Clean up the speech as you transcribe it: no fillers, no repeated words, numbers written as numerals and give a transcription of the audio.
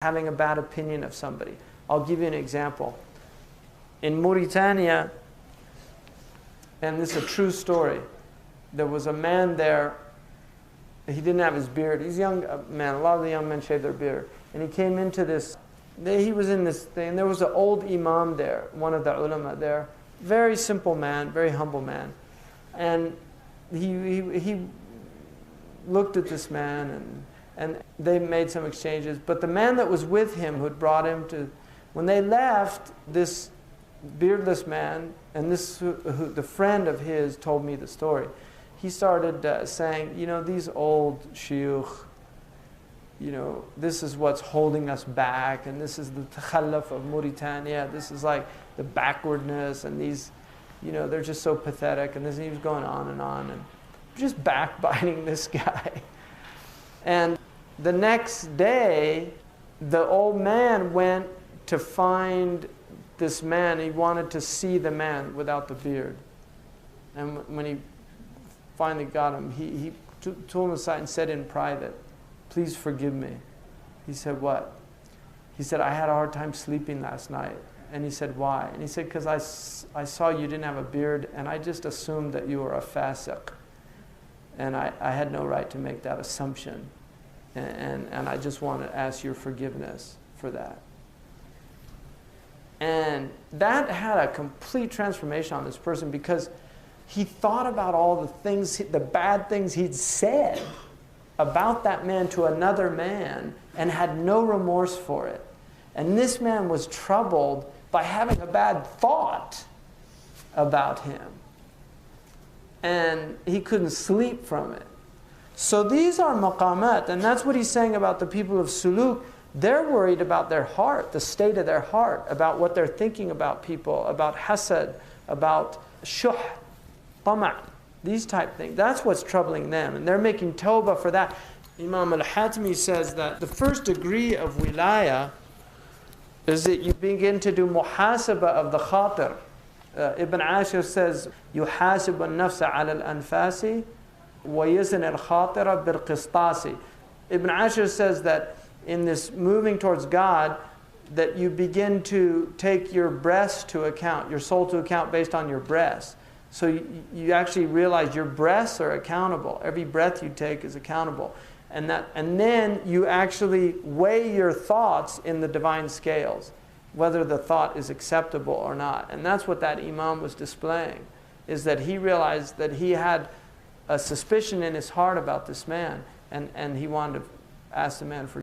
having a bad opinion of somebody. I'll give you an example. In Mauritania, and this is a true story, there was a man there. He didn't have his beard. He's a young man. A lot of the young men shave their beard. And he came into this, he was in this thing. There was an old imam there, one of the ulama there. Very simple man, very humble man. And he looked at this man, and they made some exchanges. But the man that was with him, who had brought him to, when they left, this beardless man, and the friend of his told me the story. He started saying, these old shuyukh, this is what's holding us back, and this is the takhalluf of Mauritania, this is like the backwardness, and these, they're just so pathetic, and he was going on, and just backbiting this guy. And the next day, the old man went to find this man. He wanted to see the man without the beard. And when he finally got him, he took him aside and said in private, "Please forgive me." He said, "What?" He said, "I had a hard time sleeping last night." And he said, "Why?" And he said, "Because I saw you didn't have a beard, and I just assumed that you were a fasiq. And I had no right to make that assumption. And I just want to ask your forgiveness for that." And that had a complete transformation on this person, because he thought about all the things, the bad things he'd said about that man to another man, and had no remorse for it. And this man was troubled by having a bad thought about him. And he couldn't sleep from it. So these are maqamat, and that's what he's saying about the people of suluk. They're worried about their heart, the state of their heart, about what they're thinking about people, about hasad, about shuh, tama', these type things. That's what's troubling them, and they're making tawbah for that. Imam al-Hatmi says that the first degree of wilaya is that you begin to do muhasabah of the khatir. Ibn Ashir says, يُحَاسِبُ النَّفْسَ عَلَى الْأَنفَاسِ وَيَزْنِ الْخَاطِرَ بِالْقِسْطَاسِ. Ibn Ashir says that in this moving towards God, that you begin to take your breaths to account, your soul to account based on your breaths. So you actually realize your breaths are accountable. Every breath you take is accountable. And then you actually weigh your thoughts in the divine scales, whether the thought is acceptable or not. And that's what that imam was displaying, is that he realized that he had a suspicion in his heart about this man, and he wanted to ask the man for